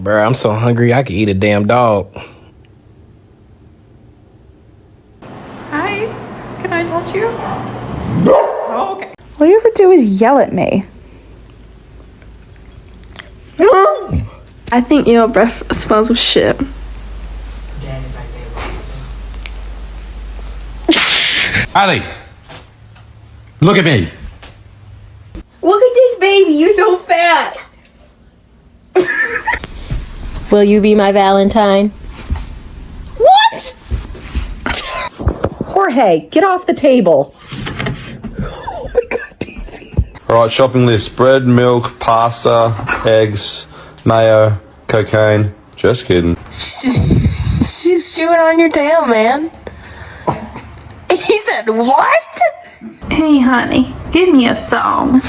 Bro, I'm so hungry I could eat a damn dog. Hi, can I touch you? Oh, okay. All you ever do is yell at me. I think your breath smells of shit. Ali, look at me. Look at this baby, you're so fat. Will you be my Valentine? What? Jorge, get off the table. Alright, shopping list. Bread, milk, pasta, eggs, mayo, cocaine. Just kidding. She's chewing on your tail, man. He said, what? Hey, honey, give me a song.